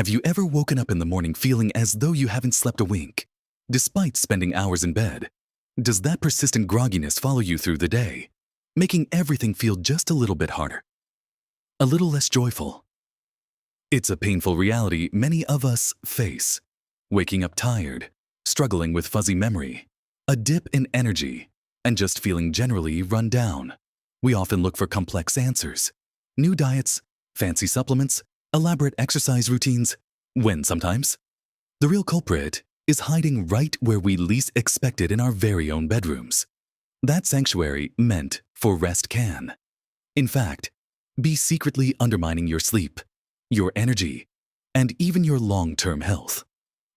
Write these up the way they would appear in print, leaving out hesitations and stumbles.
Have you ever woken up in the morning feeling as though you haven't slept a wink, despite spending hours in bed? Does that persistent grogginess follow you through the day, making everything feel just a little bit harder? A little less joyful? It's a painful reality many of us face. Waking up tired, struggling with fuzzy memory, a dip in energy, and just feeling generally run down. We often look for complex answers, new diets, fancy supplements, elaborate exercise routines, when sometimes the real culprit is hiding right where we least expect it in our very own bedrooms. That sanctuary meant for rest can, in fact, be secretly undermining your sleep, your energy, and even your long-term health.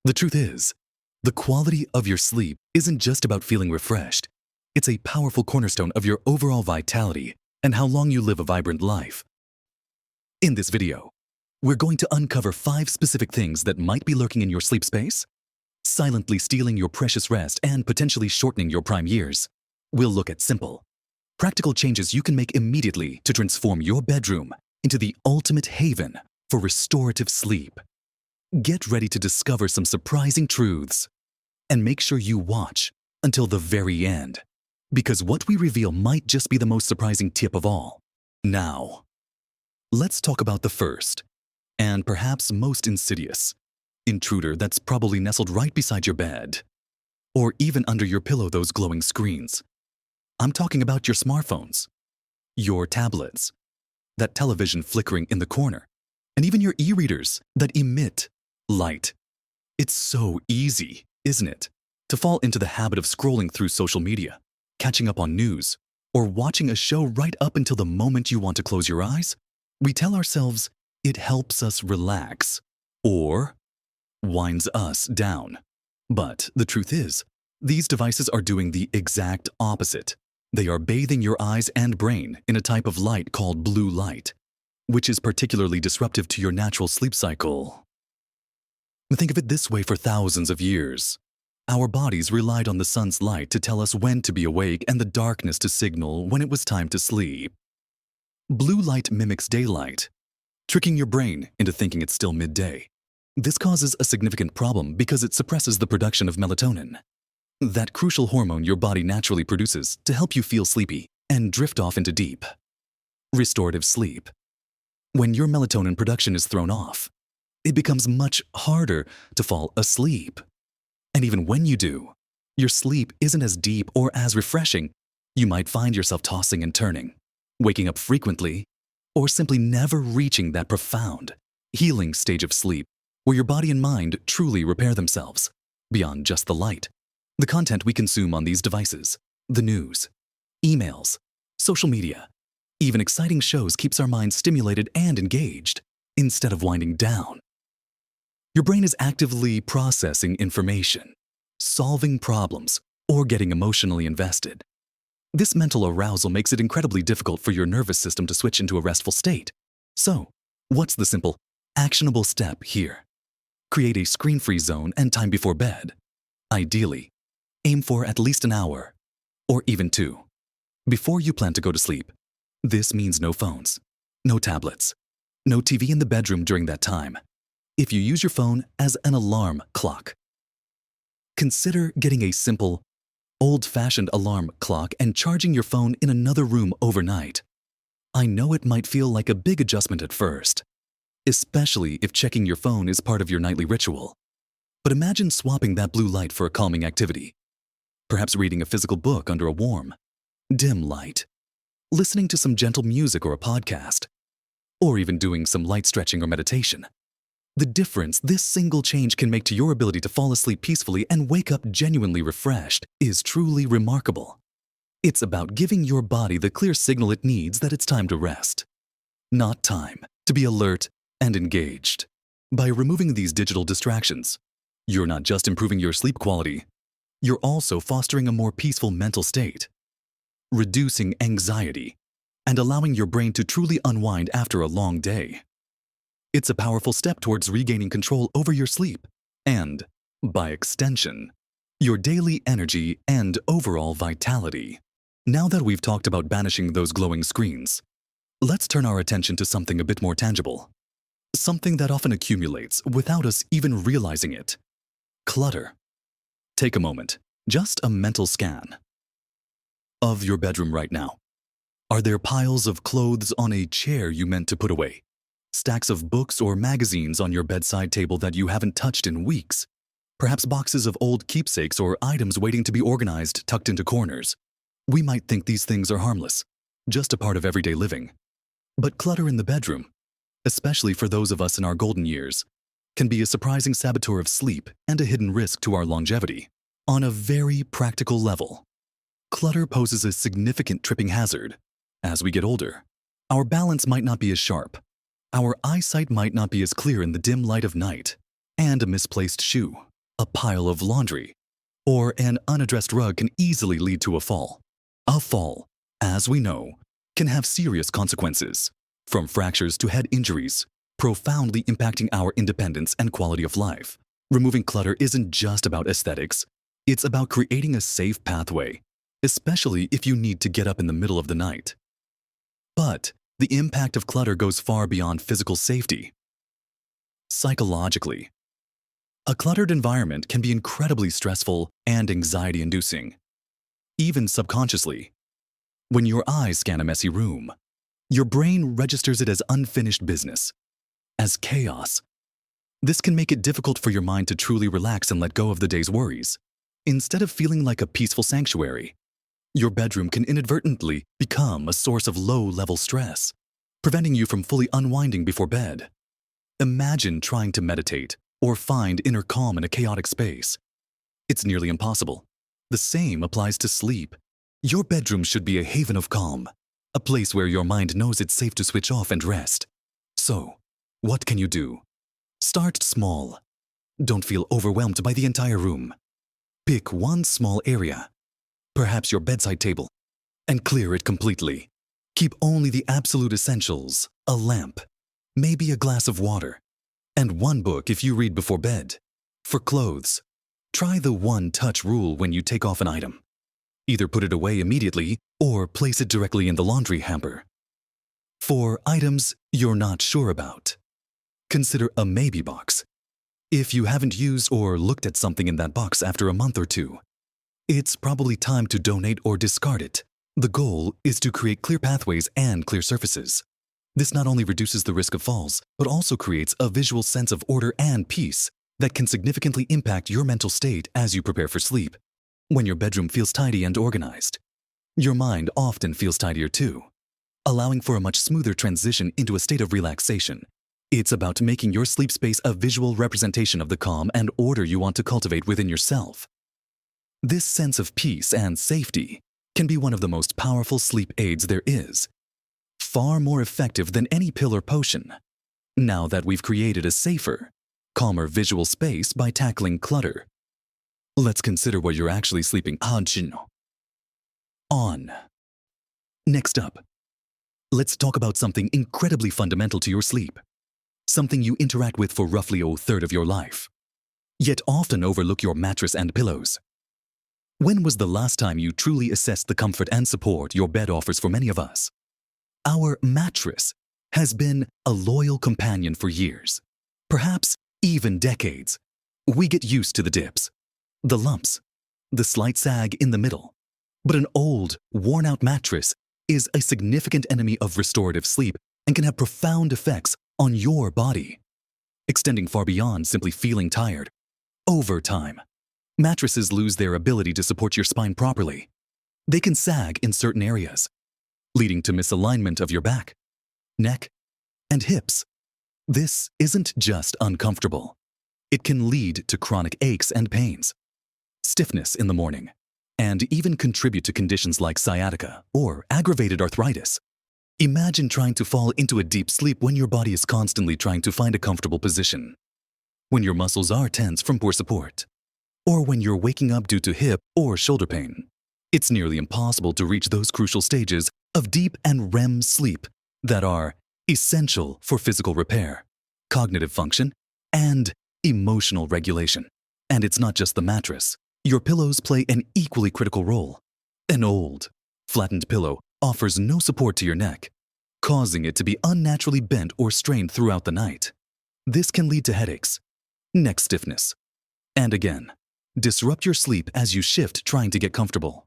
The truth is, the quality of your sleep isn't just about feeling refreshed. It's a powerful cornerstone of your overall vitality and how long you live a vibrant life. In this video, we're going to uncover 5 specific things that might be lurking in your sleep space, silently stealing your precious rest and potentially shortening your prime years. We'll look at simple, practical changes you can make immediately to transform your bedroom into the ultimate haven for restorative sleep. Get ready to discover some surprising truths, and make sure you watch until the very end, because what we reveal might just be the most surprising tip of all. Now, let's talk about the first, and perhaps most insidious, intruder that's probably nestled right beside your bed, or even under your pillow, those glowing screens. I'm talking about your smartphones, your tablets, that television flickering in the corner, and even your e-readers that emit light. It's so easy, isn't it, to fall into the habit of scrolling through social media, catching up on news, or watching a show right up until the moment you want to close your eyes. We tell ourselves it helps us relax, or winds us down. But the truth is, these devices are doing the exact opposite. They are bathing your eyes and brain in a type of light called blue light, which is particularly disruptive to your natural sleep cycle. Think of it this way: for thousands of years, our bodies relied on the sun's light to tell us when to be awake and the darkness to signal when it was time to sleep. Blue light mimics daylight, tricking your brain into thinking it's still midday. This causes a significant problem because it suppresses the production of melatonin, that crucial hormone your body naturally produces to help you feel sleepy and drift off into deep, restorative sleep. When your melatonin production is thrown off, it becomes much harder to fall asleep. And even when you do, your sleep isn't as deep or as refreshing. You might find yourself tossing and turning, waking up frequently, or simply never reaching that profound, healing stage of sleep where your body and mind truly repair themselves beyond just the light. The content we consume on these devices, the news, emails, social media, even exciting shows keeps our minds stimulated and engaged instead of winding down. Your brain is actively processing information, solving problems, or getting emotionally invested. This mental arousal makes it incredibly difficult for your nervous system to switch into a restful state. So, what's the simple, actionable step here? Create a screen-free zone and time before bed. Ideally, aim for at least an hour, or even 2, before you plan to go to sleep. This means no phones, no tablets, no TV in the bedroom during that time. If you use your phone as an alarm clock, consider getting a simple, old-fashioned alarm clock and charging your phone in another room overnight. I know it might feel like a big adjustment at first, especially if checking your phone is part of your nightly ritual. But imagine swapping that blue light for a calming activity. Perhaps reading a physical book under a warm, dim light, listening to some gentle music or a podcast, or even doing some light stretching or meditation. The difference this single change can make to your ability to fall asleep peacefully and wake up genuinely refreshed is truly remarkable. It's about giving your body the clear signal it needs that it's time to rest, not time to be alert and engaged. By removing these digital distractions, you're not just improving your sleep quality, you're also fostering a more peaceful mental state, reducing anxiety, and allowing your brain to truly unwind after a long day. It's a powerful step towards regaining control over your sleep and, by extension, your daily energy and overall vitality. Now that we've talked about banishing those glowing screens, let's turn our attention to something a bit more tangible: something that often accumulates without us even realizing it. Clutter. Take a moment, just a mental scan of your bedroom right now. Are there piles of clothes on a chair you meant to put away? Stacks of books or magazines on your bedside table that you haven't touched in weeks? Perhaps boxes of old keepsakes or items waiting to be organized tucked into corners. We might think these things are harmless, just a part of everyday living. But clutter in the bedroom, especially for those of us in our golden years, can be a surprising saboteur of sleep and a hidden risk to our longevity. On a very practical level, clutter poses a significant tripping hazard. As we get older, our balance might not be as sharp, our eyesight might not be as clear in the dim light of night, and a misplaced shoe, a pile of laundry, or an unaddressed rug can easily lead to a fall. A fall, as we know, can have serious consequences, from fractures to head injuries, profoundly impacting our independence and quality of life. Removing clutter isn't just about aesthetics, it's about creating a safe pathway, especially if you need to get up in the middle of the night. But the impact of clutter goes far beyond physical safety. Psychologically, a cluttered environment can be incredibly stressful and anxiety-inducing. Even subconsciously, when your eyes scan a messy room, your brain registers it as unfinished business, as chaos. This can make it difficult for your mind to truly relax and let go of the day's worries. Instead of feeling like a peaceful sanctuary, your bedroom can inadvertently become a source of low-level stress, preventing you from fully unwinding before bed. Imagine trying to meditate or find inner calm in a chaotic space. It's nearly impossible. The same applies to sleep. Your bedroom should be a haven of calm, a place where your mind knows it's safe to switch off and rest. So, what can you do? Start small. Don't feel overwhelmed by the entire room. Pick one small area, perhaps your bedside table, and clear it completely. Keep only the absolute essentials, a lamp, maybe a glass of water, and one book if you read before bed. For clothes, try the one-touch rule when you take off an item. Either put it away immediately or place it directly in the laundry hamper. For items you're not sure about, consider a maybe box. If you haven't used or looked at something in that box after a month or two, it's probably time to donate or discard it. The goal is to create clear pathways and clear surfaces. This not only reduces the risk of falls, but also creates a visual sense of order and peace that can significantly impact your mental state as you prepare for sleep. When your bedroom feels tidy and organized, your mind often feels tidier too, allowing for a much smoother transition into a state of relaxation. It's about making your sleep space a visual representation of the calm and order you want to cultivate within yourself. This sense of peace and safety can be one of the most powerful sleep aids there is, far more effective than any pill or potion. Now that we've created a safer, calmer visual space by tackling clutter, let's consider what you're actually sleeping on. Next up, let's talk about something incredibly fundamental to your sleep, something you interact with for roughly a third of your life, yet often overlook: your mattress and pillows. When was the last time you truly assessed the comfort and support your bed offers for many of us? Our mattress has been a loyal companion for years, perhaps even decades. We get used to the dips, the lumps, the slight sag in the middle. But an old, worn-out mattress is a significant enemy of restorative sleep and can have profound effects on your body, extending far beyond simply feeling tired. Over time, mattresses lose their ability to support your spine properly. They can sag in certain areas, leading to misalignment of your back, neck, and hips. This isn't just uncomfortable. It can lead to chronic aches and pains, stiffness in the morning, and even contribute to conditions like sciatica or aggravated arthritis. Imagine trying to fall into a deep sleep when your body is constantly trying to find a comfortable position, when your muscles are tense from poor support, or when you're waking up due to hip or shoulder pain. It's nearly impossible to reach those crucial stages of deep and REM sleep that are essential for physical repair, cognitive function, and emotional regulation. And it's not just the mattress. Your pillows play an equally critical role. An old, flattened pillow offers no support to your neck, causing it to be unnaturally bent or strained throughout the night. This can lead to headaches, neck stiffness, and again, disrupt your sleep as you shift trying to get comfortable.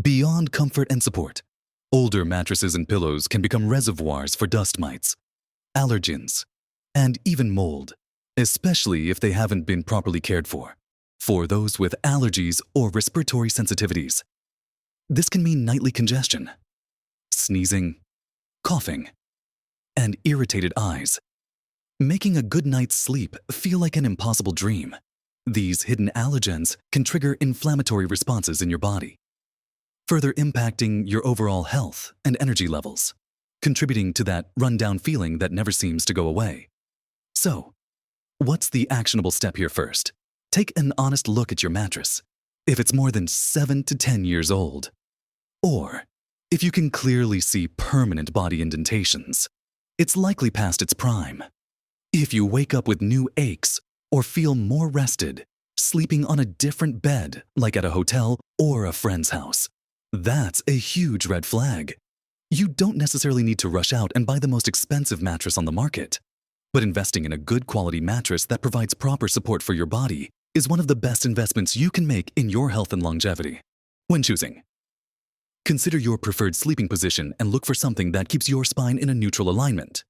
Beyond comfort and support, older mattresses and pillows can become reservoirs for dust mites, allergens, and even mold, especially if they haven't been properly cared for. For those with allergies or respiratory sensitivities, this can mean nightly congestion, sneezing, coughing, and irritated eyes, making a good night's sleep feel like an impossible dream. These hidden allergens can trigger inflammatory responses in your body, further impacting your overall health and energy levels, contributing to that run-down feeling that never seems to go away. So, what's the actionable step here first? Take an honest look at your mattress. If it's more than 7 to 10 years old, or if you can clearly see permanent body indentations, it's likely past its prime. If you wake up with new aches or feel more rested, sleeping on a different bed, like at a hotel or a friend's house, that's a huge red flag. You don't necessarily need to rush out and buy the most expensive mattress on the market, but investing in a good quality mattress that provides proper support for your body is one of the best investments you can make in your health and longevity. When choosing, consider your preferred sleeping position and look for something that keeps your spine in a neutral alignment.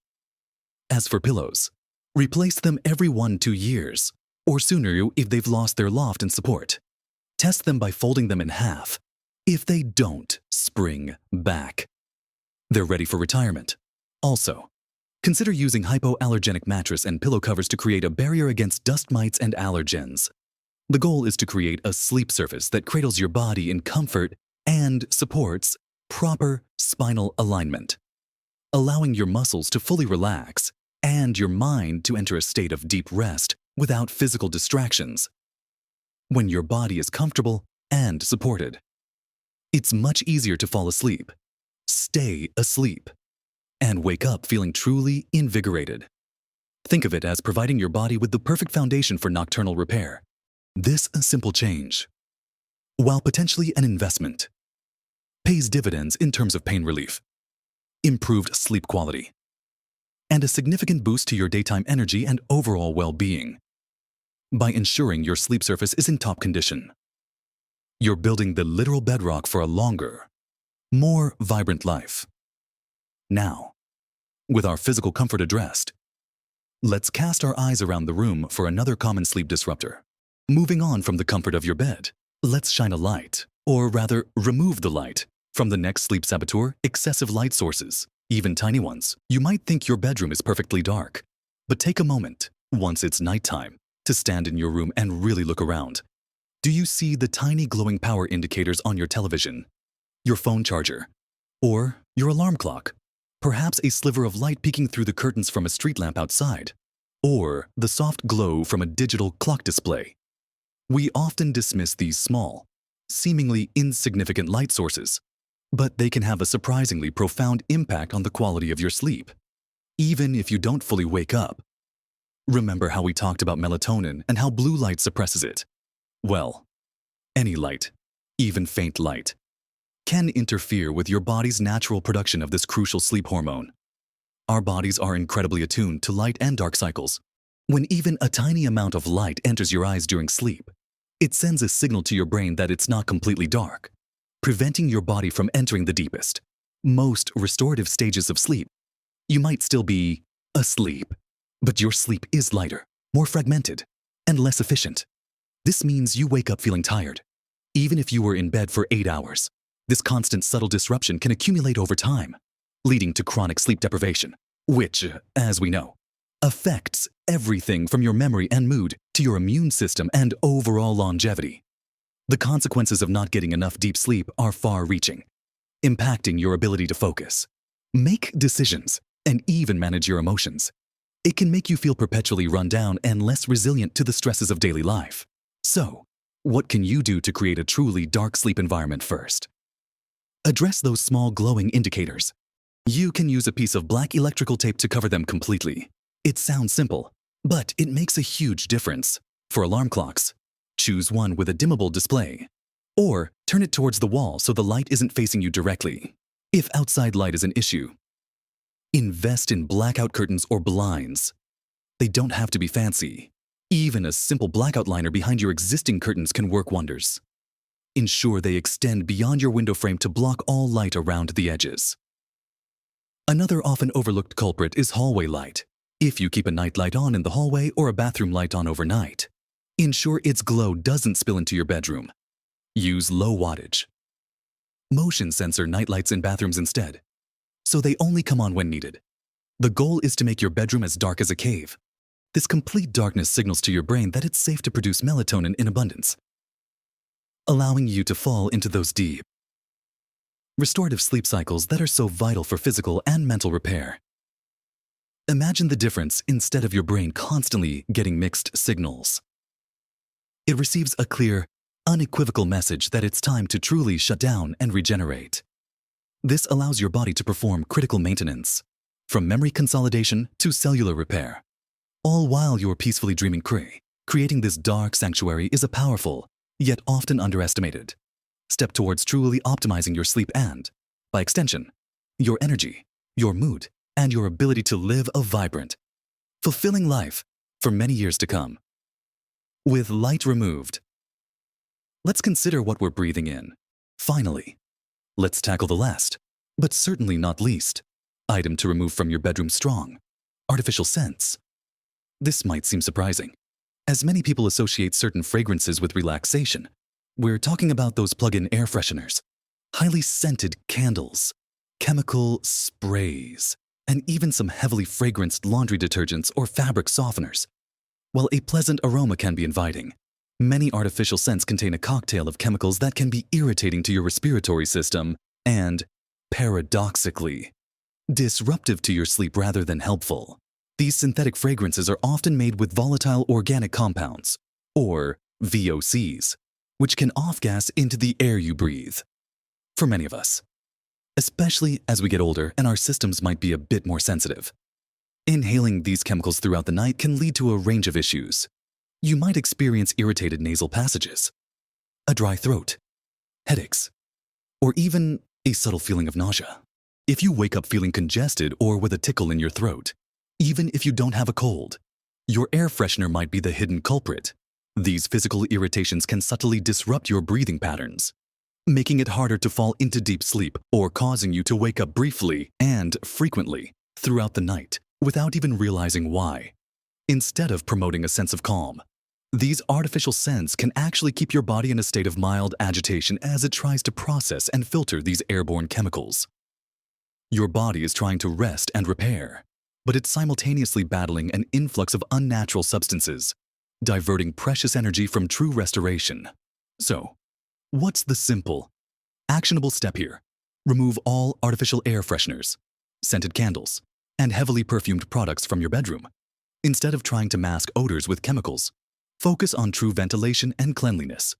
As for pillows, replace them every 1-2 years, or sooner if they've lost their loft and support. Test them by folding them in half. If they don't spring back, they're ready for retirement. Also, consider using hypoallergenic mattress and pillow covers to create a barrier against dust mites and allergens. The goal is to create a sleep surface that cradles your body in comfort and supports proper spinal alignment, allowing your muscles to fully relax and your mind to enter a state of deep rest without physical distractions. When your body is comfortable and supported, it's much easier to fall asleep, stay asleep, and wake up feeling truly invigorated. Think of it as providing your body with the perfect foundation for nocturnal repair. This simple change, while potentially an investment, pays dividends in terms of pain relief, improved sleep quality, and a significant boost to your daytime energy and overall well-being. By ensuring your sleep surface is in top condition, you're building the literal bedrock for a longer, more vibrant life. Now, with our physical comfort addressed, let's cast our eyes around the room for another common sleep disruptor. Moving on from the comfort of your bed, let's shine a light, or rather remove the light, from the next sleep saboteur: excessive light sources, even tiny ones. You might think your bedroom is perfectly dark, but take a moment, once it's nighttime, to stand in your room and really look around. Do you see the tiny glowing power indicators on your television, your phone charger, or your alarm clock? Perhaps a sliver of light peeking through the curtains from a street lamp outside, or the soft glow from a digital clock display. We often dismiss these small, seemingly insignificant light sources, but they can have a surprisingly profound impact on the quality of your sleep, even if you don't fully wake up. Remember how we talked about melatonin and how blue light suppresses it? Well, any light, even faint light, can interfere with your body's natural production of this crucial sleep hormone. Our bodies are incredibly attuned to light and dark cycles. When even a tiny amount of light enters your eyes during sleep, it sends a signal to your brain that it's not completely dark, preventing your body from entering the deepest, most restorative stages of sleep. You might still be asleep, but your sleep is lighter, more fragmented, and less efficient. This means you wake up feeling tired, even if you were in bed for 8 hours. This constant subtle disruption can accumulate over time, leading to chronic sleep deprivation, which, as we know, affects everything from your memory and mood to your immune system and overall longevity. The consequences of not getting enough deep sleep are far-reaching, impacting your ability to focus, make decisions, and even manage your emotions. It can make you feel perpetually run down and less resilient to the stresses of daily life. So, what can you do to create a truly dark sleep environment first? Address those small glowing indicators. You can use a piece of black electrical tape to cover them completely. It sounds simple, but it makes a huge difference. For alarm clocks, choose one with a dimmable display, or turn it towards the wall so the light isn't facing you directly. If outside light is an issue, invest in blackout curtains or blinds. They don't have to be fancy. Even a simple blackout liner behind your existing curtains can work wonders. Ensure they extend beyond your window frame to block all light around the edges. Another often overlooked culprit is hallway light. If you keep a night light on in the hallway or a bathroom light on overnight, ensure its glow doesn't spill into your bedroom. Use low wattage, motion sensor nightlights in bathrooms instead, so they only come on when needed. The goal is to make your bedroom as dark as a cave. This complete darkness signals to your brain that it's safe to produce melatonin in abundance, allowing you to fall into those deep, restorative sleep cycles that are so vital for physical and mental repair. Imagine the difference instead of your brain constantly getting mixed signals. It receives a clear, unequivocal message that it's time to truly shut down and regenerate. This allows your body to perform critical maintenance, from memory consolidation to cellular repair, all while you're peacefully dreaming free. Creating this dark sanctuary is a powerful, yet often underestimated, step towards truly optimizing your sleep and, by extension, your energy, your mood, and your ability to live a vibrant, fulfilling life for many years to come. With light removed, let's consider what we're breathing in. Finally, let's tackle the last, but certainly not least, item to remove from your bedroom: strong, artificial scents. This might seem surprising, as many people associate certain fragrances with relaxation. We're talking about those plug-in air fresheners, highly scented candles, chemical sprays, and even some heavily fragranced laundry detergents or fabric softeners. While a pleasant aroma can be inviting, many artificial scents contain a cocktail of chemicals that can be irritating to your respiratory system and, paradoxically, disruptive to your sleep rather than helpful. These synthetic fragrances are often made with volatile organic compounds, or VOCs, which can off-gas into the air you breathe. For many of us, especially as we get older and our systems might be a bit more sensitive, inhaling these chemicals throughout the night can lead to a range of issues. You might experience irritated nasal passages, a dry throat, headaches, or even a subtle feeling of nausea. If you wake up feeling congested or with a tickle in your throat, even if you don't have a cold, your air freshener might be the hidden culprit. These physical irritations can subtly disrupt your breathing patterns, making it harder to fall into deep sleep or causing you to wake up briefly and frequently throughout the night without even realizing why. Instead of promoting a sense of calm, these artificial scents can actually keep your body in a state of mild agitation as it tries to process and filter these airborne chemicals. Your body is trying to rest and repair, but it's simultaneously battling an influx of unnatural substances, diverting precious energy from true restoration. So, what's the simple, actionable step here? Remove all artificial air fresheners, scented candles, and heavily perfumed products from your bedroom. Instead of trying to mask odors with chemicals, focus on true ventilation and cleanliness.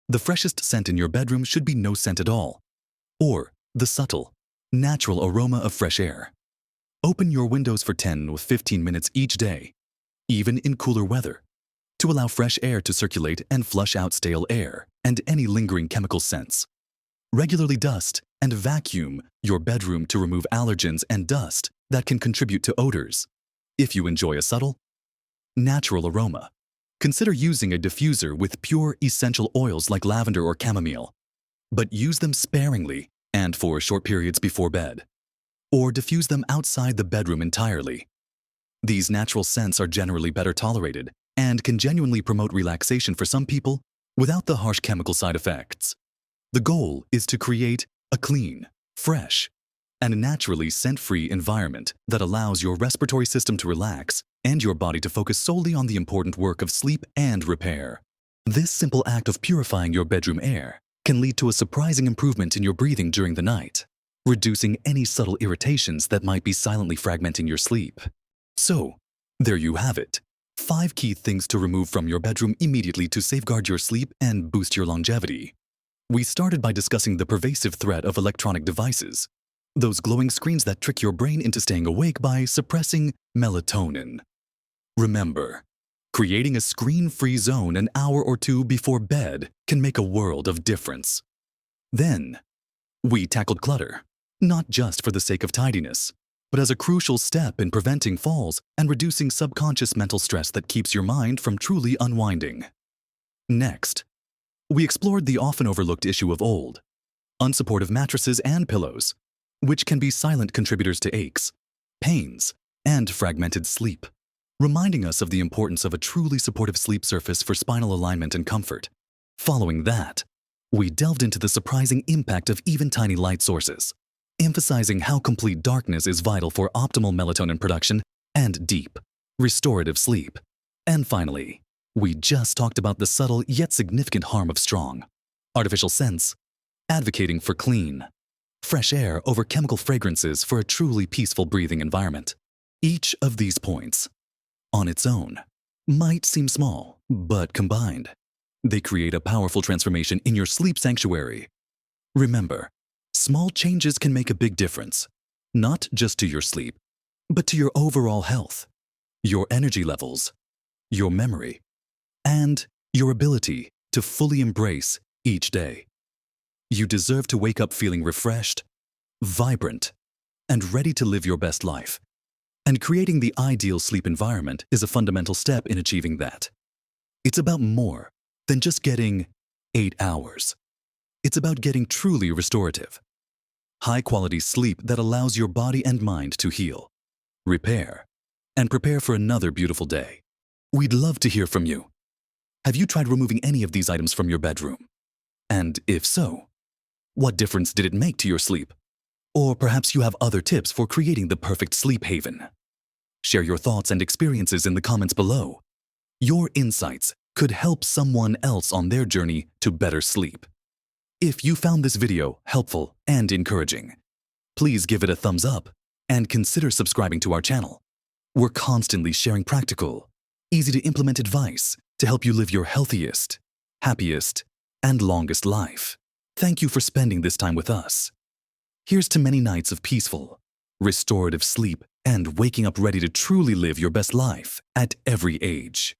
The freshest scent in your bedroom should be no scent at all, or the subtle, natural aroma of fresh air. Open your windows for 10 or 15 minutes each day, even in cooler weather, to allow fresh air to circulate and flush out stale air and any lingering chemical scents. Regularly dust and vacuum your bedroom to remove allergens and dust that can contribute to odors. If you enjoy a subtle, natural aroma, consider using a diffuser with pure essential oils like lavender or chamomile, but use them sparingly and for short periods before bed, or diffuse them outside the bedroom entirely. These natural scents are generally better tolerated and can genuinely promote relaxation for some people without the harsh chemical side effects. The goal is to create a clean, fresh, and naturally scent-free environment that allows your respiratory system to relax and your body to focus solely on the important work of sleep and repair. This simple act of purifying your bedroom air can lead to a surprising improvement in your breathing during the night, reducing any subtle irritations that might be silently fragmenting your sleep. So, there you have it. 5 key things to remove from your bedroom immediately to safeguard your sleep and boost your longevity. We started by discussing the pervasive threat of electronic devices, those glowing screens that trick your brain into staying awake by suppressing melatonin. Remember, creating a screen-free zone an hour or 2 before bed can make a world of difference. Then, we tackled clutter, not just for the sake of tidiness, but as a crucial step in preventing falls and reducing subconscious mental stress that keeps your mind from truly unwinding. Next, we explored the often overlooked issue of old, unsupportive mattresses and pillows, which can be silent contributors to aches, pains, and fragmented sleep, reminding us of the importance of a truly supportive sleep surface for spinal alignment and comfort. Following that, we delved into the surprising impact of even tiny light sources, emphasizing how complete darkness is vital for optimal melatonin production and deep, restorative sleep. And finally, we just talked about the subtle yet significant harm of strong, artificial scents, advocating for clean, fresh air over chemical fragrances for a truly peaceful breathing environment. Each of these points, on its own, might seem small, but combined, they create a powerful transformation in your sleep sanctuary. Remember, small changes can make a big difference, not just to your sleep, but to your overall health, your energy levels, your memory, and your ability to fully embrace each day. You deserve to wake up feeling refreshed, vibrant, and ready to live your best life. And creating the ideal sleep environment is a fundamental step in achieving that. It's about more than just getting 8 hours. It's about getting truly restorative, high-quality sleep that allows your body and mind to heal, repair, and prepare for another beautiful day. We'd love to hear from you. Have you tried removing any of these items from your bedroom? And if so, what difference did it make to your sleep? Or perhaps you have other tips for creating the perfect sleep haven. Share your thoughts and experiences in the comments below. Your insights could help someone else on their journey to better sleep. If you found this video helpful and encouraging, please give it a thumbs up and consider subscribing to our channel. We're constantly sharing practical, easy-to-implement advice to help you live your healthiest, happiest, and longest life. Thank you for spending this time with us. Here's to many nights of peaceful, restorative sleep and waking up ready to truly live your best life at every age.